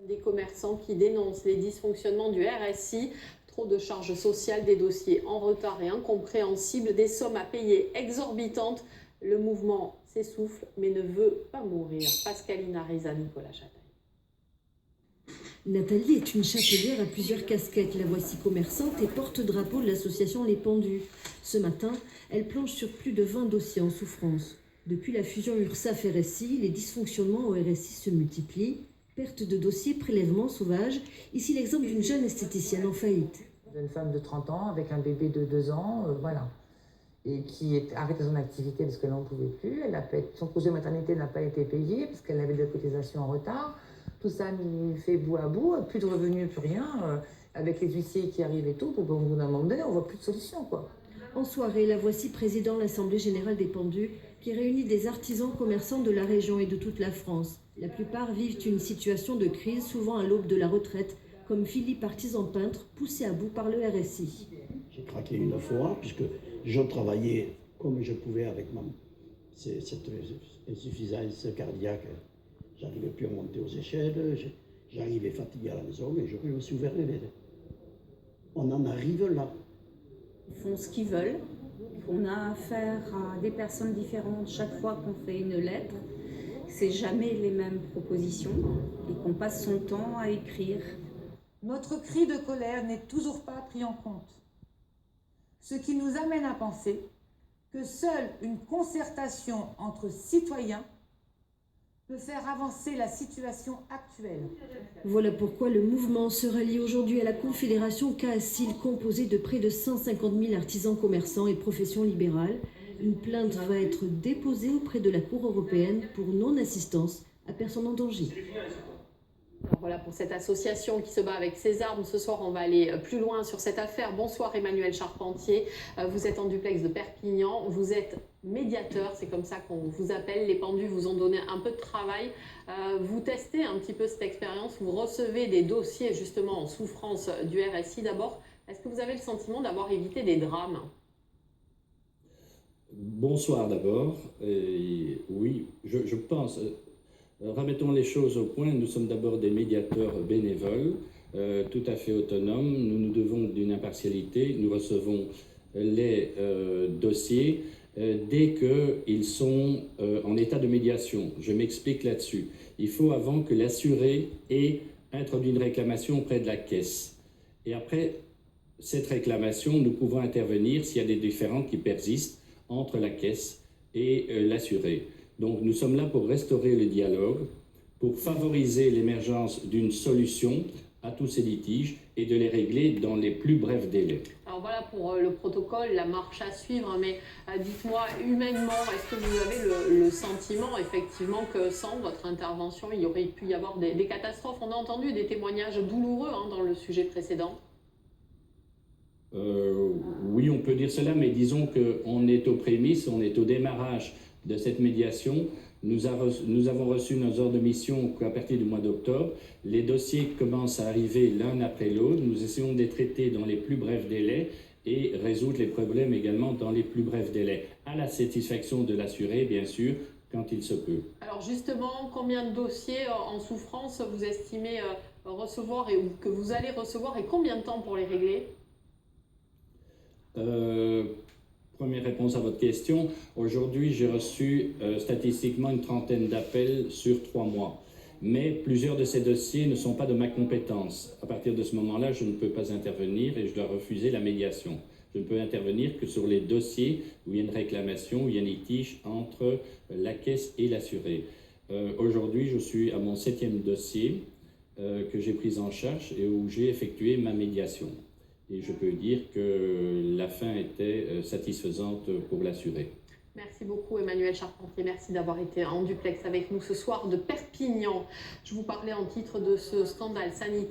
Des commerçants qui dénoncent les dysfonctionnements du RSI, trop de charges sociales, des dossiers en retard et incompréhensibles, des sommes à payer exorbitantes. Le mouvement s'essouffle mais ne veut pas mourir. Pascaline Ariza, Nicolas Chataille. Nathalie est une chapelière à plusieurs casquettes. La voici commerçante et porte-drapeau de l'association Les Pendus. Ce matin, elle planche sur plus de 20 dossiers en souffrance. Depuis la fusion URSSAF-RSI, les dysfonctionnements au RSI se multiplient. Perte de dossiers, prélèvements sauvages. Ici l'exemple d'une jeune esthéticienne en faillite. Une femme de 30 ans avec un bébé de 2 ans, voilà. Et qui est arrêté son activité parce qu'elle n'en pouvait plus. Son congé maternité n'a pas été payé parce qu'elle avait des cotisations en retard. Tout ça nous fait bout à bout, plus de revenus, plus rien. Avec les huissiers qui arrivent et tout, au bout d'un moment donné, on ne voit plus de solution, quoi. En soirée, la voici président de l'Assemblée Générale des Pendus qui réunit des artisans commerçants de la région et de toute la France. La plupart vivent une situation de crise, souvent à l'aube de la retraite, comme Philippe, artisan peintre, poussé à bout par le RSI. J'ai craqué une fois, puisque je travaillais comme je pouvais avec cette insuffisance cardiaque. J'arrivais plus à monter aux échelles, j'arrivais fatigué à la maison et je me suis ouvert les veines. On en arrive là. Ils font ce qu'ils veulent. On a affaire à des personnes différentes chaque fois qu'on fait une lettre. C'est jamais les mêmes propositions et qu'on passe son temps à écrire. Notre cri de colère n'est toujours pas pris en compte. Ce qui nous amène à penser que seule une concertation entre citoyens peut faire avancer la situation actuelle. Voilà pourquoi le mouvement se rallie aujourd'hui à la Confédération CAASIL, composée de près de 150 000 artisans, commerçants et professions libérales. Une plainte va être déposée auprès de la Cour européenne pour non-assistance à personne en danger. Alors voilà pour cette association qui se bat avec ses armes. Ce soir, on va aller plus loin sur cette affaire. Bonsoir Emmanuel Charpentier. Vous êtes en duplex de Perpignan. Vous êtes médiateur, c'est comme ça qu'on vous appelle. Les Pendus vous ont donné un peu de travail. Vous testez un petit peu cette expérience. Vous recevez des dossiers justement en souffrance du RSI. D'abord, est-ce que vous avez le sentiment d'avoir évité des drames ? Bonsoir d'abord. Oui, je pense... Remettons les choses au point. Nous sommes d'abord des médiateurs bénévoles, tout à fait autonomes. Nous nous devons d'une impartialité. Nous recevons les dossiers dès qu'ils sont en état de médiation. Je m'explique là-dessus. Il faut avant que l'assuré ait introduit une réclamation auprès de la caisse. Et après cette réclamation, nous pouvons intervenir s'il y a des différends qui persistent entre la caisse et l'assuré. Donc nous sommes là pour restaurer le dialogue, pour favoriser l'émergence d'une solution à tous ces litiges et de les régler dans les plus brefs délais. Alors voilà pour le protocole, la marche à suivre, mais dites-moi humainement, est-ce que vous avez le sentiment effectivement que sans votre intervention, il y aurait pu y avoir des catastrophes? On a entendu des témoignages douloureux dans le sujet précédent. Oui, on peut dire cela, mais disons qu'on est aux prémices, on est au démarrage de cette médiation. Nous avons reçu nos ordres de mission qu'à partir du mois d'octobre. Les dossiers commencent à arriver l'un après l'autre. Nous essayons de les traiter dans les plus brefs délais et résoudre les problèmes également dans les plus brefs délais, à la satisfaction de l'assuré, bien sûr, quand il se peut. Alors justement, combien de dossiers en souffrance vous estimez recevoir ou que vous allez recevoir et combien de temps pour les régler ? Première réponse à votre question. Aujourd'hui, j'ai reçu statistiquement une trentaine d'appels sur 3 mois. Mais plusieurs de ces dossiers ne sont pas de ma compétence. À partir de ce moment-là, je ne peux pas intervenir et je dois refuser la médiation. Je ne peux intervenir que sur les dossiers où il y a une réclamation, où il y a un litige entre la caisse et l'assuré. Aujourd'hui, je suis à mon 7e dossier que j'ai pris en charge et où j'ai effectué ma médiation. Et je peux dire que la fin était satisfaisante pour l'assuré. Merci beaucoup Emmanuel Charpentier, merci d'avoir été en duplex avec nous ce soir de Perpignan. Je vous parlais en titre de ce scandale sanitaire.